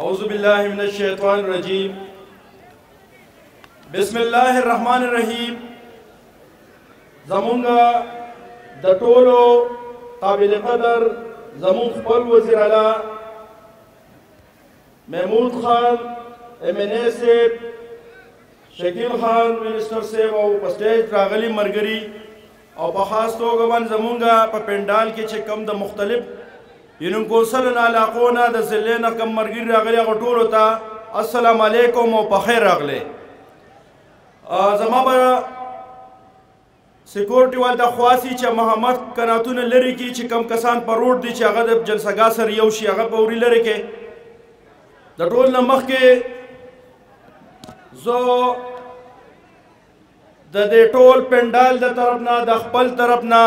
اعوذ باللہ من الشیطان الرجیم بسم اللہ الرحمن الرحیم زمونگا د ټولو قابل قدر زمون خپل وزیر اعلی محمود خان MNA صاحب شکیل خان منسٹر صاحب او په سټیج راغلي مرګري او په خاص توګه باندې زمونږ په پنډال کې چې کم د مختلف یونین کونسل نه علاقو نه د ضلع نه کم مرګري راغلي هغو ټولو ته السلام علیکم او په خیر راغلی. زما به سیکورټي وال ته خواستي چې محمد کناتونه لرې کړي چې کم کسان په روډ دي چې هغه د جلسهګاه سره یو شي هغه به وري لرې کړي. د ټول نه مخکې زه د دې ټول پنډال د طرف نه د خپل طرف نه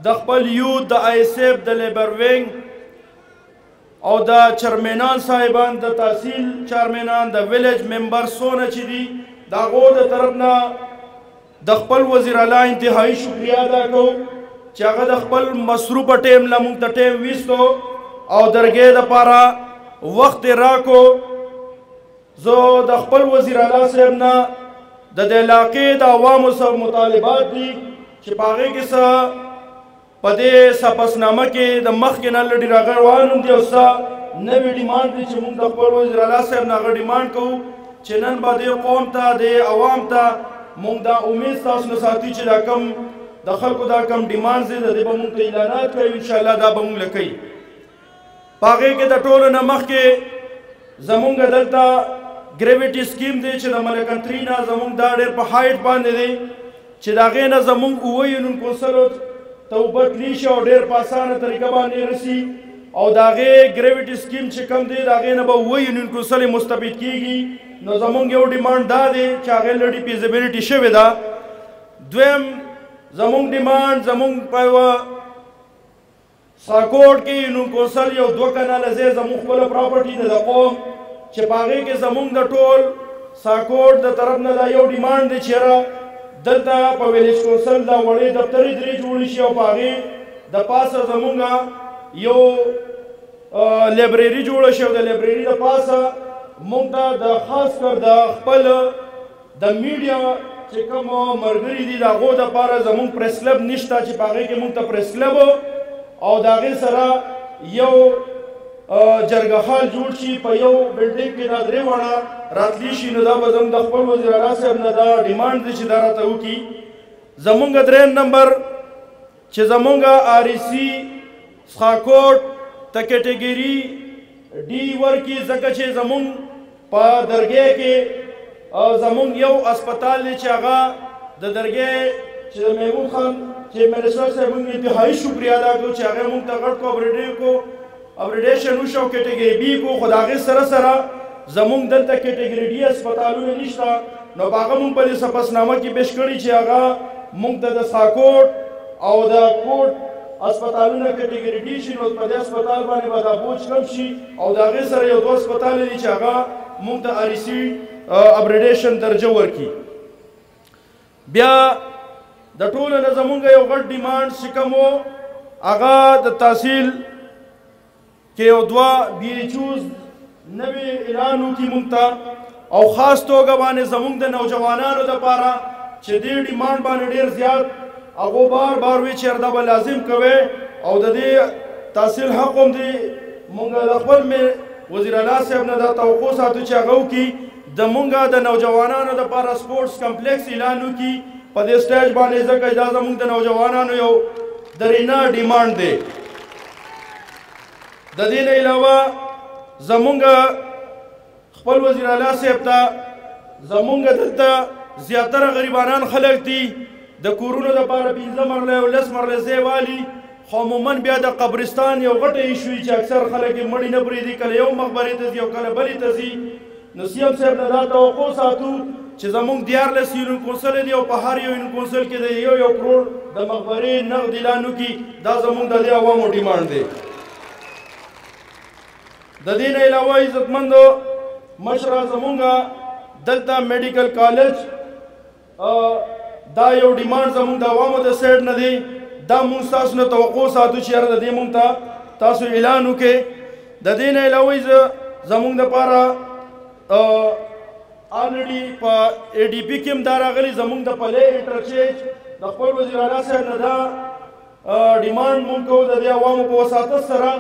د خپل یوت د ISF د لیبر وینګ او د چرمنان صاحبان د تحصیل چرمنان د ویلیج ممبر سونه چې دي د هغو د طرف نه د خپل وزیر اعلی انتهایی شکریه ادا کوو چې هغه د خپل مصروفه ټیم له موږ ته ټیم ویستو او درګې دپاره وخت یې راکو. زه د خپل وزیر اعلی صاحب نه د دې علاقې د عوامو سره مطالبات دي چې په هغې کې څه په دې سپسنامه کې د مخکې نه لږ ډېر روان هم دي او څه نوي ډیمانډ دي چې موږ د خپل وزیر اعلی صاحب نه هغه ډیمانډ کوو چې نن به دې قوم ته دې عوام ته موږ دا امید ستاسو نه ساتي چې دا کم د خلکو دا کم ډیمانډز دي د دې به موږ ته اعلانات کوي انشاءالله دا به موږ له کوي. په هغې کې د ټولو نه مخکې زموږ دلته ګریویټي سکیم دی چې د ملکنتري نه زموږ دا ډېر په هایټ باندې دی چې د هغې نه زموږ اووه یونین کونسلو ته اوبه تلي شي او ډېر په اسانه طریقه باندې رسي او د هغې ګریویټي سکیم چې کم دی د هغې نه به اووه یونین کونسلې مستفید کېږي. نو زموږ یو ډیمانډ دا دی چې هغې لړې فیزیبیلیټي شوې ده. دویم زموږ ډیمانډ زموږ په یوه ساکوټ کې یونین کونسل یو 2 کناله ځای زموږ خپله پراپرټي ده د قوم چې په هغې کې زموږ د ټول ساکوټ د طرف نه دا یو ډیمانډ دی چې یاره دلته په ویلیج کونسل دا وړې دفترې درې جوړې شي او په هغې د پاسه زموږ یو لایبرري جوړه شي او د لایبرري د پاسه موږ ته د خاص کر د خپل د میډیا چې کوم ملګري دي د هغو دپاره زموږ پریس کلب نشته چې په هغې کې موږ ته پریس کلب او د هغې سره یو جرګه حال جوړ شي په یو بلډینګ کې دا 3 واړه راتلی شي. نو دا به زموږ د خپل وزیر اعلی صاحب نه دا ډیمانډ دی چې دا راته وکړي. زموږ 3 نمبر چې زموږ REC سخاکوټ ته کیټګري D ورکړي ځکه چې زموږ په درګۍ کې زموږ یو اسپتال دی چې هغه د درګۍ چې د محمود خان چې منسټر صاحب موږ انتهایی شکریه ادا کوو چې هغې موږ ته غټ کو اپریډیشن وشو او کیټګري B کو خو د هغې سره سره زموږ دلته کیټګري D اسپتالونه نشته. نو په هغه موږ په دې سپسنامه کې پیش کړي چې هغه موږ ته د ساکوټ او د کوټ اسپتالونه کیټګري D شي. نو په دې اسپتال باندې به دا بوج کم شي او د هغې سره یو 2 اسپتال دي چې هغه موږ ته REC اپریډیشن درجه ورکړي. بیا د ټولو نه زموږ یو غټ ډیمانډ چې کوم و هغه د تحصیل کې یو 2 BHOs نوی اعلان وکړي موږ ته او خاص توګه باندې زموږ د نوجوانانو دپاره چې دې ډیمانډ باندې ډېر زیات هغو بار بار وی چې دا به لازم کوئ او د دې تحصیل حق هم دی. موږ د خپل وزیر اعلی صاحب نه دا توقع ساتو چې هغه وکړي د موږ د نوجوانانو دپاره سپورټس کمپلیکس اعلان وکړي په دې سټیج باندې ځکه دا زموږ د نوجوانانو یو درینه ډیمانډ دی. د دې نه علاوه زموږ خپل وزیر اعلی صاحب ته زموږ دلته زیاتره غریبانان خلک دي د کورونو دپاره 15 مرله او 10 مرله ځای والي خو عموما بیا د قبرستان یو غټه ایشو وي چې اکثر خلک یې مړي نه پرېږدي کله یو مقبرې ته ځي او کله بلې ته ځي. نو CM صاحب نه دا توقع ساتو چې زموږ 14 یونین کونسل دي او په هر یو یونین کونسل کې د یو کروڑ د مقبرې نقد اعلان وکړي. دا زموږ د دې عوامو ډیمانډ دی. د دې نه علاوه عزتمندو مشره زموږ دلته میډیکل کالج دا یو ډیمانډ زموږ د عوامو د سایډ نه دی. دا موږ ستاسو نه توقع ساتو چې یاره د دې موږ ته تاسو اعلان وکړئ. د دې نه علاوه زمونږ دپاره آلریډي په اے ډي پي کې هم دا راغلي زمونږ د پلی انټرچینج د خپل وزیر اعلی صاحب نه دا ډیمانډ مونږ کوو د دې عوامو په وساطت سره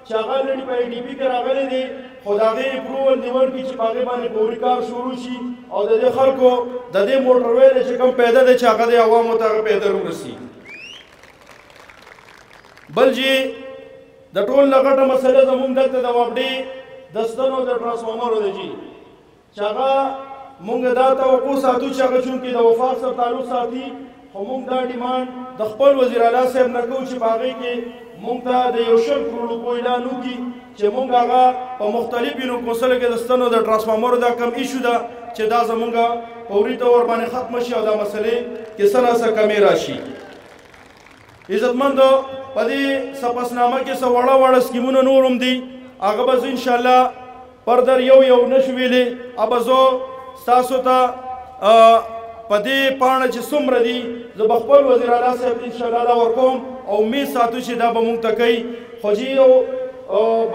چې هغه آلریډي په اے ډي پي کې راغلی دی خو د هغې اپروول دې ورکړي چې په هغې باندې فوري کار شروع شي او د دې خلکو د دې موټروی دی چې کوم پیدا دی چې هغه د عوامو ته هغه پیدل ورسي. بل جی د ټول نه غټه مسله زمونږ دلته د وابډې د ستنو د ټرانسفارمرو دی جي چې هغه مونږ دا توقع ساتو چې هغه چونکې د وفاق سره تعلق ساتي خو مونږ دا ډیمانډ د خپل وزیر اعلی صاحب نه کوو چې په هغې کې مونږ ته د 100 کروڑ روپو اعلان وکړي چې مونږ هغه په مختلفو کونسلو کې د ستنو د ټرانسفارمرو دا کم ایشو ده چې دا زمونږ فوري طور باندې ختمه شي او دا مسلې کې څه ناڅه کمې راشي. عزتمندو په دې سپسنامه کې څه وړه وړه سکیمونه نور هم دي هغه به زه انشاءالله فردر یو نشو ویلی ابه زه ستاسو ته په دې پاڼه چې څومره دي زه به خپل وزیر اعلی صاحب انشاءالله دا ورکوم او امید ساتو چې دا به مونږ ته کوي. خو جي یو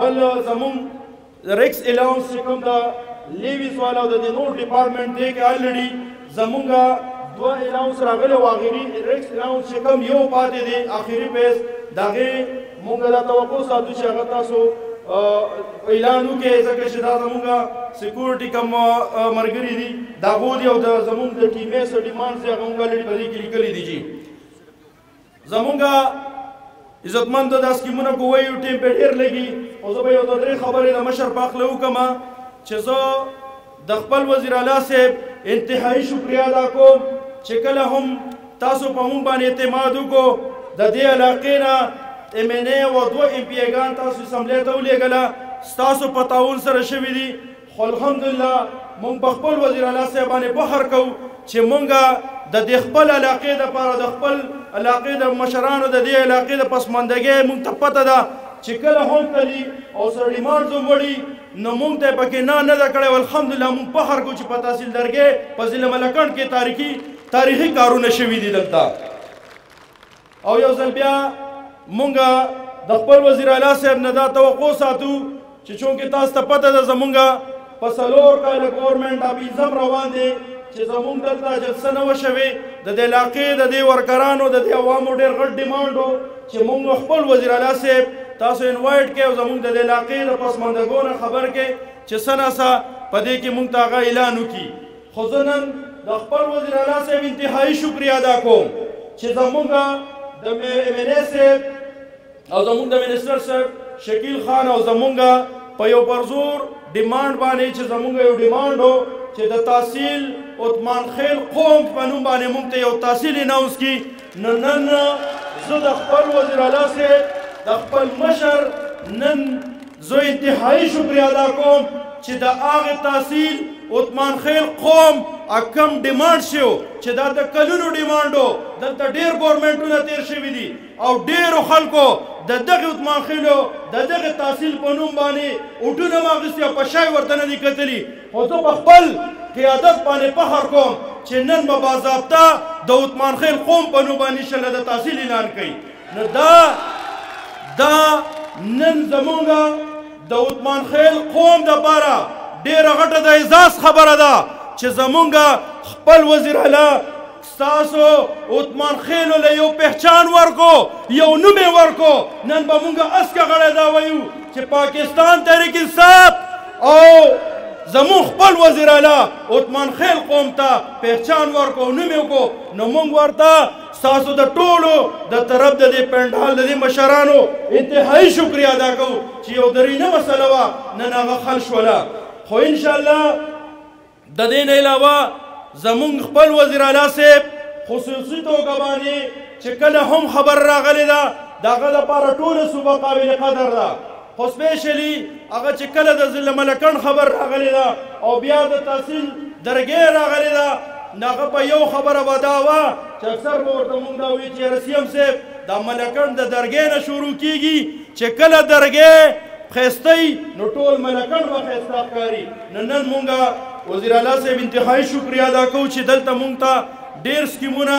بل زمونږ ریکس الاونس چې کوم د لیویس والا او د دې نور ډپارټمنټ دی کې آلریډي زمونږ 2 الاونس راغلی او آخري ریکس الاونس چې کوم یو پاتې دی آخري پیس د هغې مونږ دا توقع ساتو چې هغه تاسو اعلان وکړئ ځکه چې دا زمونږ سیکورټي کوم ملګري دي د هغو دي او د زمونږ د ټیم ایس ډیمانډز دي هغه مونږ آلریډي په دې کې لیکلي دي جي. زمونږ عزتمندو دا سکیمونه کو وایو ټیم پې ډېر لګي او زه به یو 2-3 خبرې د مشر په هکله وکړم چې زه د خپل وزیر اعلی صاحب انتهایي شکریه ادا کوم چې کله هم تاسو په مونږ باندې اعتماد وکړو د دې علاقې نه MNA او 2 MPA تاسو اسمبلی ته ولېږله ستاسو په تعاون سره شوي دي خو الحمدلله مونږ په خپل وزیر اعلی صاحب باندې فخر کوو چې مونږ د دې خپل علاقې دپاره د خپل علاقې د مشرانو د دې علاقې د پسماندګۍ مونږ ته پته ده چې کله هم تلي او سره ډیمانډز هم وړي نو مونږ ته یې پکې نه ده کړی الحمدلله مونږ فخر کوو چې په تحصیل درګۍ په ضلع ملکنډ کې تاریخي کارونه شوي دي دلته. او یو ځل بیا مونږ د خپل وزیر اعلی صاحب نه دا توقع ساتو چې چونکې تاسو ته پته ده زمونږ په 4 کاله ګورنمنټ ابیزم روان دی چې زمونږ دلته جلسه نه وه شوې د دې علاقې د دې ورکرانو د دې عوامو ډېر غټ ډیمانډ و چې مونږ خپل وزیر اعلی صاحب تاسو انوایټ کړئ او زمونږ د دې علاقې د پسماندګو نه خبر کړئ چې څه ناڅه په دې کې مونږ ته هغه اعلان وکړي. خو زه نن د خپل وزیر اعلی صاحب انتهایي شکریه ادا کوم چې زمونږ د MNA صاحب او زمونږ د منسټر صاحب شکیل خان او زمونږ په یو پرزور ډیمانډ باندې چې زمونږ یو ډیمانډ و چې د تحصیل عثمان خیل قوم په نوم باندې مونږ ته یو تحصیل اناونس کړي نن زه د خپل وزیر اعلی صاحب د خپل مشر نن زه انتهایي شکریه ادا کوم چې د هغې تحصیل عثمان خیل قوم کم ډیمانډ شو چې دا د کلونو ډیمانډ و دلته ډېر ګورنمنټونه تیر شوي دي او ډېرو خلکو د دغې عثمان خیلو د دغې تحصیل په نوم باندې اوټونه م اخیستي او په شای ورته نه دي کتلي خو زه په خپل قیادت باندې فخر کوم چې نن به باضابطه د عثمان خیل قوم په نوم باندې انشاءالله د تحصیل اعلان کوي. نو دا نن زمونږ د عثمان خیل قوم دپاره ډېره غټه د اعزاز خبره ده چې زمونږ خپل وزیر اعلی ستاسو عثمان خیلو له یو پهچان ورکو یو نوم یې ورکو نن به مونږ اسکه غړی دا وایو چې پاکستان تحریک انصاف او زمون خپل وزیر اعلی عثمان خیل قوم ته پهچان ورکو نوم یې وکړو نو مونږ ورته ستاسو د ټولو د طرف د دې پنډال د دې مشرانو انتهایي شکریه ادا کوو چې یو درینه مسله وه نن هغه حل شوله. خو انشاءالله د دې نه علاوه زمونږ خپل وزیر اعلی صاحب خصوصي توګه باندې چې کله هم خبر راغلی ده د هغه لپاره ټوله صوبه قابل قدر ده خو سپیشلي هغه چې کله د ضلع ملکنډ خبر راغلی ده او بیا د تحصیل درګۍ راغلی ده هغه په یو خبره به دا وه چې اکثر به ورته مونږ دا وایي چې رسیم صاحب دا ملکنډ د درګۍ نه شروع کیږي چې کله درګۍ ښایسته نو ټول ملکنډ به ښایسته ښکاري. نن مونږ وزیر اعلی صاحب انتهایي شکریه ادا کوو چې دلته مونږ ته ډېر سکیمونه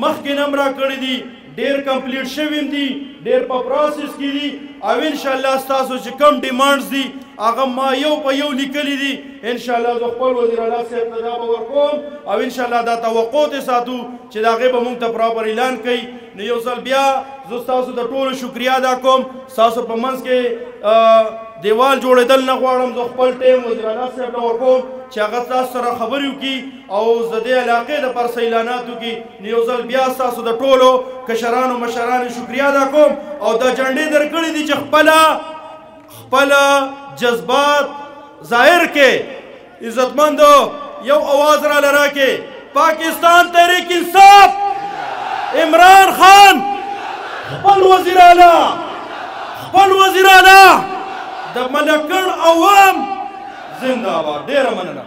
مخکې نه هم راکړي دي ډېر کمپلیټ شوي هم دي ډېر په پروسس کې دي او انشاءالله ستاسو چې کم ډیمانډز دي هغه ما یو په یو لیکلي دي انشاءالله زه خپل وزیر اعلی صاحب ته دا به ورکوم او انشاءالله دا توقع ترې ساتو چې د هغې به موږ ته پراپر اعلان کوي نو یو ځل بیا زه ستاسو د ټولو شکریا ادا کوم ستاسو په منځ کې دیوال جوړېدل نه غواړم زه خپل ټیم وزیر اعلی صاحب ته ورکوم چې هغه ستاسو سره خبرې وکړي او زه د دې علاقې دپاره څه اعلانات وکړي نو یو ځل بیا ستاسو د ټولو کشرانو مشرانو شکریا ادا کوم او دا جنډې درکړي دي چې خپله جذبات ظاهر کې عزتمندو یو آواز را لرا کې پاکستان تحریک انصاف عمران خان خپل وزیر اعلی د ملکن عوام زنده باد ډیره مننه